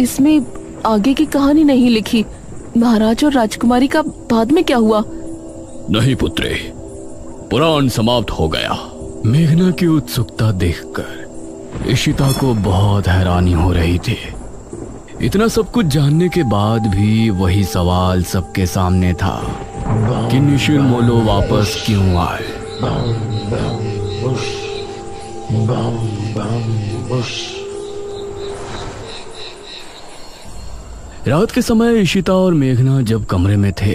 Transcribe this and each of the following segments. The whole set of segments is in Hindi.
इसमें आगे की कहानी नहीं लिखी। महाराज और राजकुमारी का बाद में क्या हुआ? नहीं पुत्री, पुराण समाप्त हो गया। मेघना की उत्सुकता देखकर इशिता को बहुत हैरानी हो रही थी। इतना सब कुछ जानने के बाद भी वही सवाल सबके सामने था कि निशिरमोलो वापस क्यों आए। रात के समय इशिता और मेघना जब कमरे में थे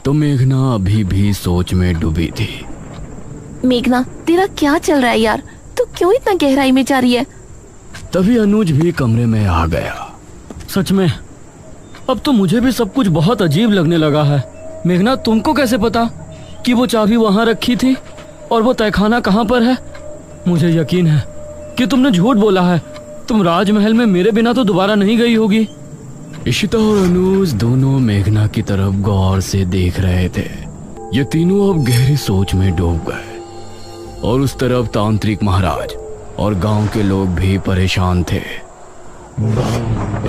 तो मेघना अभी भी सोच में डूबी थी। मेघना, तेरा क्या चल रहा है यार? तू क्यों इतना गहराई में जा रही है? तभी अनुज भी कमरे में आ गया। सच में अब तो मुझे भी सब कुछ बहुत अजीब लगने लगा है। मेघना, तुमको कैसे पता कि वो चाबी वहां रखी थी और वो तहखाना कहाँ पर है? मुझे यकीन है कि तुमने झूठ बोला है। तुम राजमहल में मेरे बिना तो दोबारा नहीं गई होगी। इशिता और अनुज दोनों मेघना की तरफ गौर से देख रहे थे। ये तीनों अब गहरी सोच में डूब गए और उस तरफ तांत्रिक महाराज और गांव के लोग भी परेशान थे।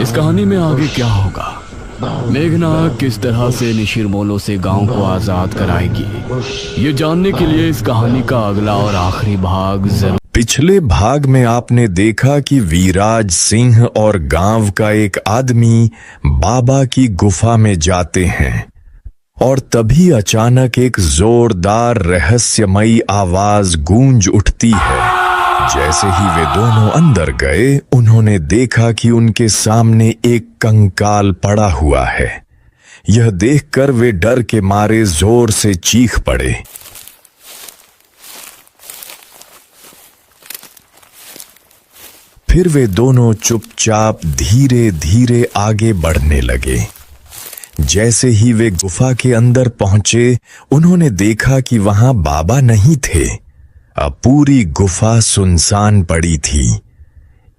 इस कहानी में आगे क्या होगा? मेघना किस तरह से निशिरमोलो से गांव को आजाद कराएगी? ये जानने के लिए इस कहानी का अगला और आखिरी भाग जरूर। पिछले भाग में आपने देखा कि वीराज सिंह और गांव का एक आदमी बाबा की गुफा में जाते हैं और तभी अचानक एक जोरदार रहस्यमयी आवाज गूंज उठती है। जैसे ही वे दोनों अंदर गए, उन्होंने देखा कि उनके सामने एक कंकाल पड़ा हुआ है। यह देखकर वे डर के मारे जोर से चीख पड़े। फिर वे दोनों चुपचाप धीरे धीरे आगे बढ़ने लगे। जैसे ही वे गुफा के अंदर पहुंचे, उन्होंने देखा कि वहां बाबा नहीं थे। अब पूरी गुफा सुनसान पड़ी थी।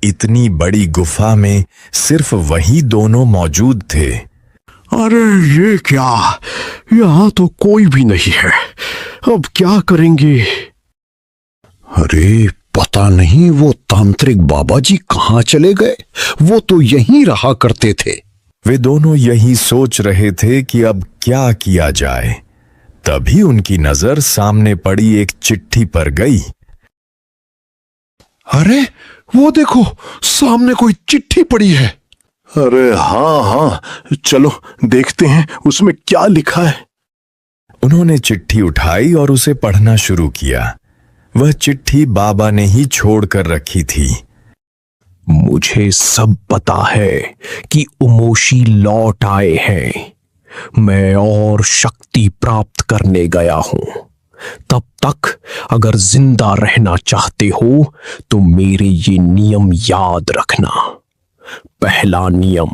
इतनी बड़ी गुफा में सिर्फ वही दोनों मौजूद थे। अरे ये क्या? यहां तो कोई भी नहीं है। अब क्या करेंगे? अरे पता नहीं वो तांत्रिक बाबा जी कहां चले गए। वो तो यहीं रहा करते थे। वे दोनों यही सोच रहे थे कि अब क्या किया जाए। तभी उनकी नजर सामने पड़ी एक चिट्ठी पर गई। अरे वो देखो, सामने कोई चिट्ठी पड़ी है। अरे हाँ, चलो देखते हैं उसमें क्या लिखा है। उन्होंने चिट्ठी उठाई और उसे पढ़ना शुरू किया। वह चिट्ठी बाबा ने ही छोड़ कर रखी थी। मुझे सब पता है कि उमोशी लौट आए हैं। मैं और शक्ति प्राप्त करने गया हूं। तब तक अगर जिंदा रहना चाहते हो तो मेरे ये नियम याद रखना। पहला नियम,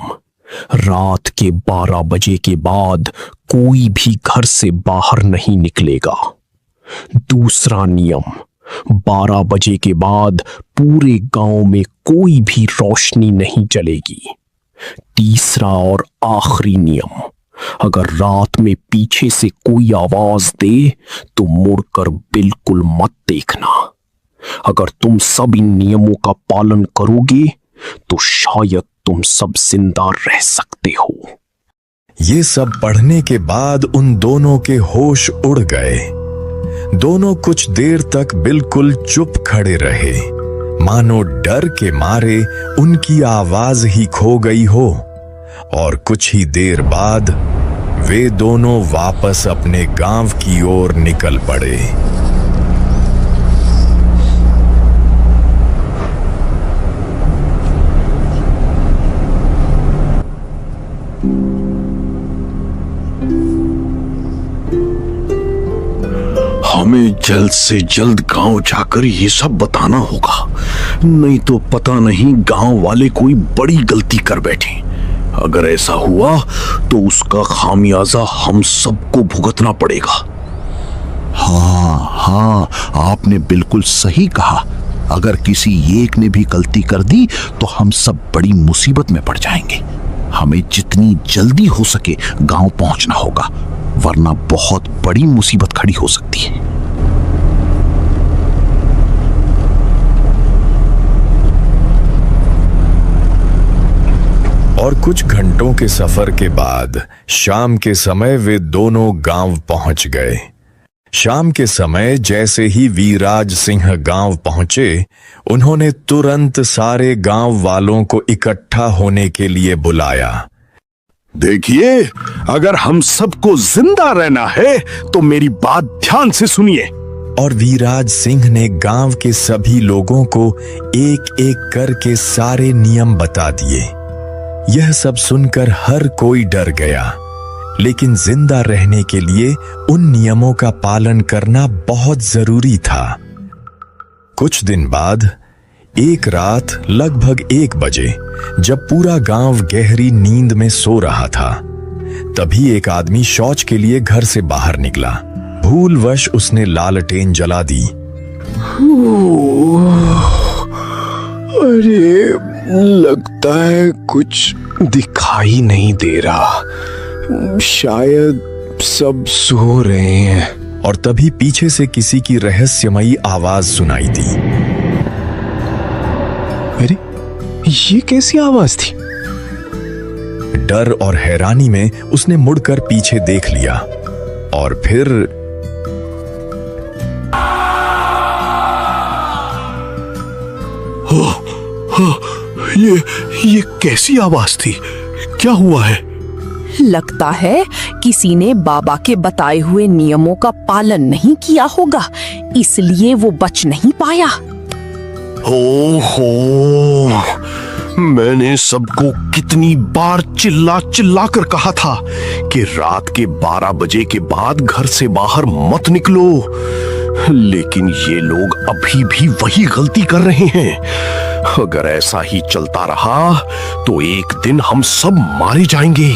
रात के 12 बजे के बाद कोई भी घर से बाहर नहीं निकलेगा। दूसरा नियम, 12 बजे के बाद पूरे गांव में कोई भी रोशनी नहीं जलेगी। तीसरा और आखिरी नियम, अगर रात में पीछे से कोई आवाज दे तो मुड़कर बिल्कुल मत देखना। अगर तुम सब इन नियमों का पालन करोगे तो शायद तुम सब जिंदा रह सकते हो। ये सब पढ़ने के बाद उन दोनों के होश उड़ गए। दोनों कुछ देर तक बिल्कुल चुप खड़े रहे, मानो डर के मारे उनकी आवाज ही खो गई हो। और कुछ ही देर बाद वे दोनों वापस अपने गांव की ओर निकल पड़े। हमें जल्द से जल्द गांव जाकर ये सब बताना होगा, नहीं तो पता नहीं गांव वाले कोई बड़ी गलती कर बैठे। अगर ऐसा हुआ तो उसका खामियाजा हम सबको भुगतना पड़ेगा। हाँ, आपने बिल्कुल सही कहा। अगर किसी एक ने भी गलती कर दी तो हम सब बड़ी मुसीबत में पड़ जाएंगे। हमें जितनी जल्दी हो सके गांव पहुंचना होगा, वरना बहुत बड़ी मुसीबत खड़ी हो सकती है। और कुछ घंटों के सफर के बाद शाम के समय वे दोनों गांव पहुंच गए। शाम के समय जैसे ही वीराज सिंह गांव पहुंचे, उन्होंने तुरंत सारे गांव वालों को इकट्ठा होने के लिए बुलाया। देखिए, अगर हम सबको जिंदा रहना है तो मेरी बात ध्यान से सुनिए। और वीराज सिंह ने गांव के सभी लोगों को एक एक करके सारे नियम बता दिए। यह सब सुनकर हर कोई डर गया, लेकिन जिंदा रहने के लिए उन नियमों का पालन करना बहुत जरूरी था। कुछ दिन बाद एक रात लगभग 1 बजे, जब पूरा गांव गहरी नींद में सो रहा था, तभी एक आदमी शौच के लिए घर से बाहर निकला। भूलवश उसने लालटेन जला दी। अरे, लगता है कुछ दिखाई नहीं दे रहा, शायद सब सो रहे हैं। और तभी पीछे से किसी की रहस्यमयी आवाज सुनाई दी। अरे, ये कैसी आवाज थी? डर और हैरानी में उसने मुड़कर पीछे देख लिया और फिर ये कैसी आवाज थी? क्या हुआ है? लगता है किसी ने बाबा के बताए हुए नियमों का पालन नहीं किया होगा, इसलिए वो बच नहीं पाया। ओहो, मैंने सबको कितनी बार चिल्ला चिल्ला कर कहा था कि रात के 12 बजे के बाद घर से बाहर मत निकलो, लेकिन ये लोग अभी भी वही गलती कर रहे हैं। अगर ऐसा ही चलता रहा तो एक दिन हम सब मारे जाएंगे।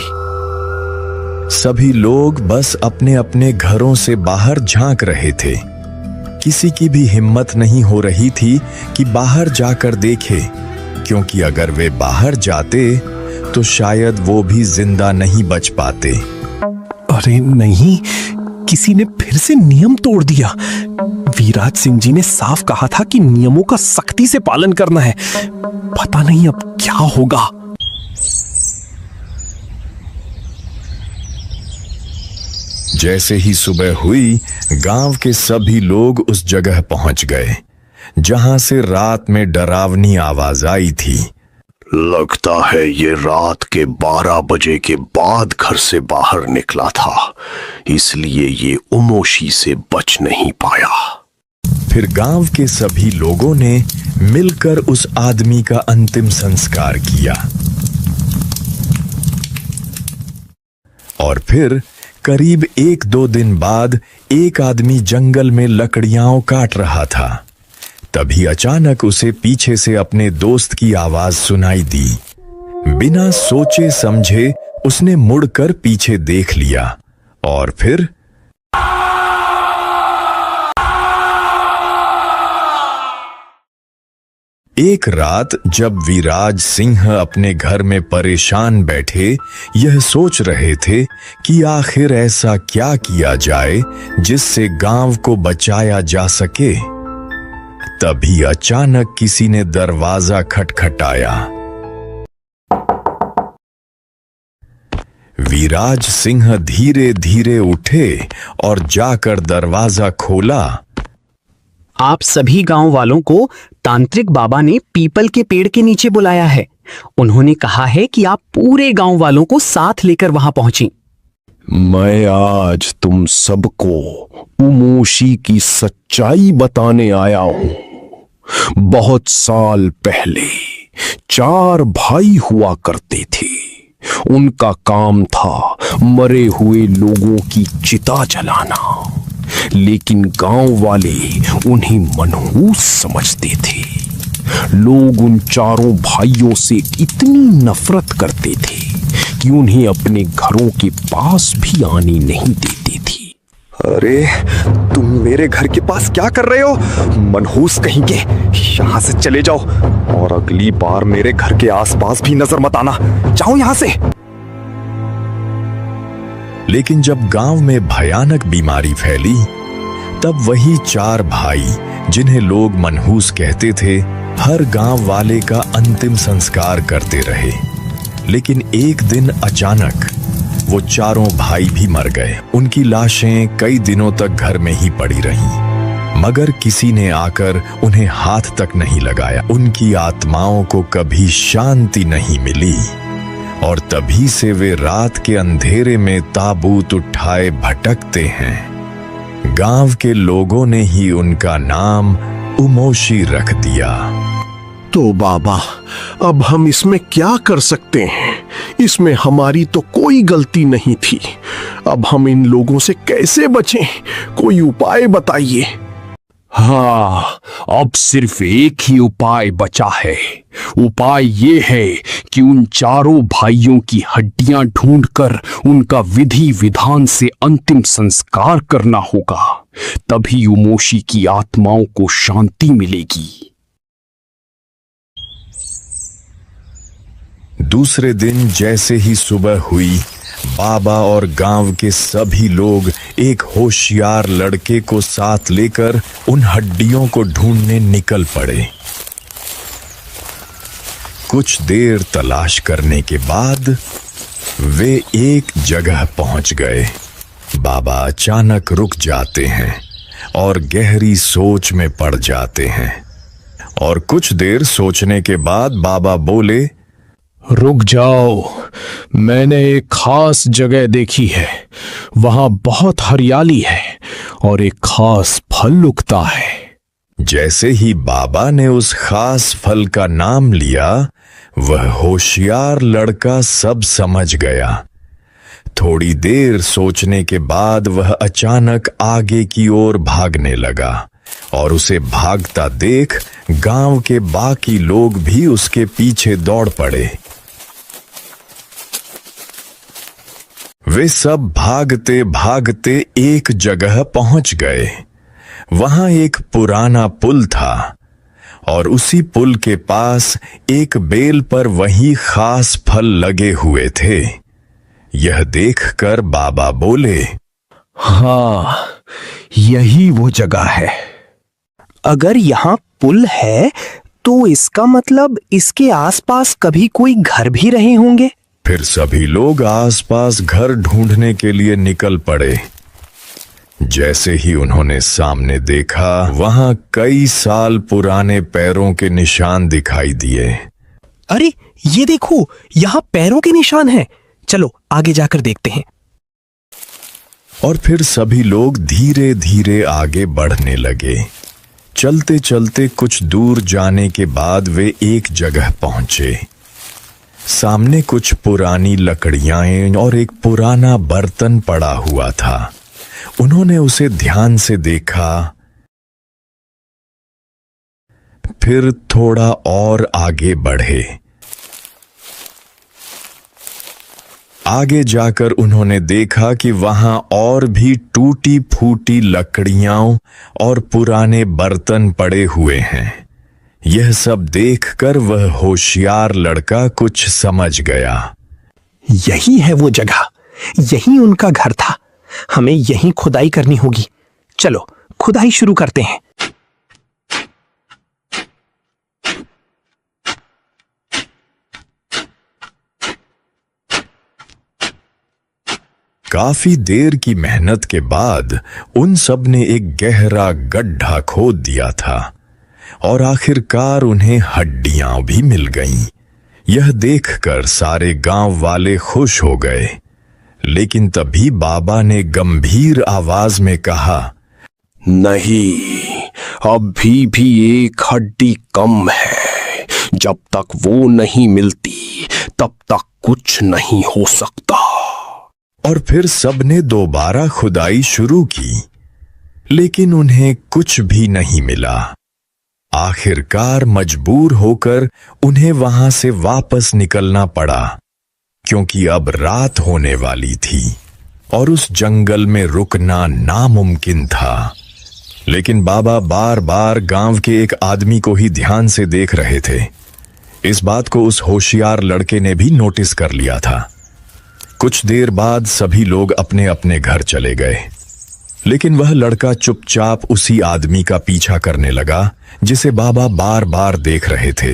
सभी लोग बस अपने अपने घरों से बाहर झांक रहे थे। किसी की भी हिम्मत नहीं हो रही थी कि बाहर जाकर देखे, क्योंकि अगर वे बाहर जाते तो शायद वो भी जिंदा नहीं बच पाते। अरे नहीं, किसी ने फिर से नियम तोड़ दिया। वीराज सिंह जी ने साफ कहा था कि नियमों का सख्ती से पालन करना है। पता नहीं अब क्या होगा। जैसे ही सुबह हुई, गांव के सभी लोग उस जगह पहुंच गए जहां से रात में डरावनी आवाज आई थी। लगता है ये रात के 12 बजे के बाद घर से बाहर निकला था, इसलिए ये उमोशी से बच नहीं पाया। फिर गांव के सभी लोगों ने मिलकर उस आदमी का अंतिम संस्कार किया। और फिर करीब 1-2 दिन बाद एक आदमी जंगल में लकड़ियां काट रहा था। तभी अचानक उसे पीछे से अपने दोस्त की आवाज सुनाई दी। बिना सोचे समझे उसने मुड़कर पीछे देख लिया और फिर एक रात जब वीराज सिंह अपने घर में परेशान बैठे यह सोच रहे थे कि आखिर ऐसा क्या किया जाए जिससे गांव को बचाया जा सके, तभी अचानक किसी ने दरवाजा खटखटाया। वीराज सिंह धीरे धीरे उठे और जाकर दरवाजा खोला। आप सभी गांव वालों को तांत्रिक बाबा ने पीपल के पेड़ के नीचे बुलाया है। उन्होंने कहा है कि आप पूरे गांव वालों को साथ लेकर वहां पहुंची। मैं आज तुम सबको उमोशी की सच्चाई बताने आया हूं। बहुत साल पहले 4 भाई हुआ करते थे। उनका काम था मरे हुए लोगों की चिता जलाना, लेकिन गांव वाले उन्हें मनहूस समझते थे। लोग उन चारों भाइयों से इतनी नफरत करते थे कि उन्हें अपने घरों के पास भी आने नहीं देते थे। अरे, तुम मेरे घर के पास क्या कर रहे हो? मनहूस कहेंगे, यहां से चले जाओ और अगली बार मेरे घर के आसपास भी नजर मत आना। जाओ यहां से। लेकिन जब गांव में भयानक बीमारी फैली, तब वही 4 भाई जिन्हें लोग मनहूस कहते थे, हर गांव वाले का अंतिम संस्कार करते रहे। लेकिन एक दिन अचानक वो चारों भाई भी मर गए। उनकी लाशें कई दिनों तक घर में ही पड़ी रहीं, मगर किसी ने आकर उन्हें हाथ तक नहीं लगाया। उनकी आत्माओं को कभी शांति नहीं मिली और तभी से वे रात के अंधेरे में ताबूत उठाए भटकते हैं। गांव के लोगों ने ही उनका नाम उमोशी रख दिया। तो बाबा, अब हम इसमें क्या कर सकते हैं? इसमें हमारी तो कोई गलती नहीं थी। अब हम इन लोगों से कैसे बचें? कोई उपाय बताइए। हाँ, अब सिर्फ एक ही उपाय बचा है। उपाय ये है कि उन चारों भाइयों की हड्डियां ढूंढकर उनका विधि विधान से अंतिम संस्कार करना होगा। तभी उमोशी की आत्माओं को शांति मिलेगी। दूसरे दिन जैसे ही सुबह हुई, बाबा और गांव के सभी लोग एक होशियार लड़के को साथ लेकर उन हड्डियों को ढूंढने निकल पड़े। कुछ देर तलाश करने के बाद वे एक जगह पहुंच गए। बाबा अचानक रुक जाते हैं और गहरी सोच में पड़ जाते हैं। और कुछ देर सोचने के बाद बाबा बोले, रुक जाओ, मैंने एक खास जगह देखी है। वहां बहुत हरियाली है और एक खास फल उगता है। जैसे ही बाबा ने उस खास फल का नाम लिया, वह होशियार लड़का सब समझ गया। थोड़ी देर सोचने के बाद वह अचानक आगे की ओर भागने लगा और उसे भागता देख गांव के बाकी लोग भी उसके पीछे दौड़ पड़े। वे सब भागते भागते एक जगह पहुंच गए। वहां एक पुराना पुल था और उसी पुल के पास एक बेल पर वही खास फल लगे हुए थे। यह देखकर बाबा बोले, हाँ, यही वो जगह है। अगर यहाँ पुल है तो इसका मतलब इसके आसपास कभी कोई घर भी रहे होंगे। फिर सभी लोग आसपास घर ढूंढने के लिए निकल पड़े। जैसे ही उन्होंने सामने देखा, वहां कई साल पुराने पैरों के निशान दिखाई दिए। अरे ये देखो, यहाँ पैरों के निशान हैं। चलो आगे जाकर देखते हैं। और फिर सभी लोग धीरे धीरे आगे बढ़ने लगे। चलते चलते कुछ दूर जाने के बाद वे एक जगह पहुंचे। सामने कुछ पुरानी लकड़ियां और एक पुराना बर्तन पड़ा हुआ था। उन्होंने उसे ध्यान से देखा, फिर थोड़ा और आगे बढ़े। आगे जाकर उन्होंने देखा कि वहां और भी टूटी फूटी लकड़ियां और पुराने बर्तन पड़े हुए हैं। यह सब देखकर वह होशियार लड़का कुछ समझ गया। यही है वो जगह, यही उनका घर था। हमें यहीं खुदाई करनी होगी। चलो खुदाई शुरू करते हैं। काफी देर की मेहनत के बाद उन सब ने एक गहरा गड्ढा खोद दिया था और आखिरकार उन्हें हड्डियां भी मिल गईं। यह देखकर सारे गांव वाले खुश हो गए। लेकिन तभी बाबा ने गंभीर आवाज में कहा, नहीं, अभी भी एक हड्डी कम है। जब तक वो नहीं मिलती तब तक कुछ नहीं हो सकता। और फिर सबने दोबारा खुदाई शुरू की, लेकिन उन्हें कुछ भी नहीं मिला। आखिरकार मजबूर होकर उन्हें वहां से वापस निकलना पड़ा, क्योंकि अब रात होने वाली थी और उस जंगल में रुकना नामुमकिन था। लेकिन बाबा बार बार गांव के एक आदमी को ही ध्यान से देख रहे थे। इस बात को उस होशियार लड़के ने भी नोटिस कर लिया था। कुछ देर बाद सभी लोग अपने अपने घर चले गए, लेकिन वह लड़का चुपचाप उसी आदमी का पीछा करने लगा जिसे बाबा बार बार देख रहे थे।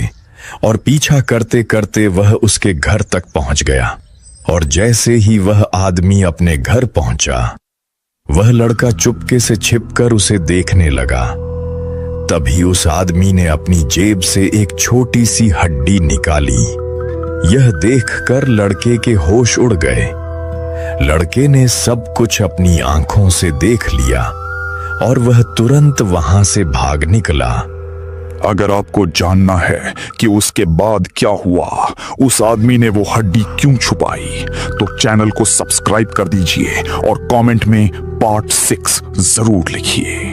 और पीछा करते करते वह उसके घर तक पहुंच गया। और जैसे ही वह आदमी अपने घर पहुंचा, वह लड़का चुपके से छिपकर उसे देखने लगा। तभी उस आदमी ने अपनी जेब से एक छोटी सी हड्डी निकाली। यह देखकर लड़के के होश उड़ गए। लड़के ने सब कुछ अपनी आंखों से देख लिया और वह तुरंत वहां से भाग निकला। अगर आपको जानना है कि उसके बाद क्या हुआ, उस आदमी ने वो हड्डी क्यों छुपाई, तो चैनल को सब्सक्राइब कर दीजिए और कमेंट में पार्ट 6 जरूर लिखिए।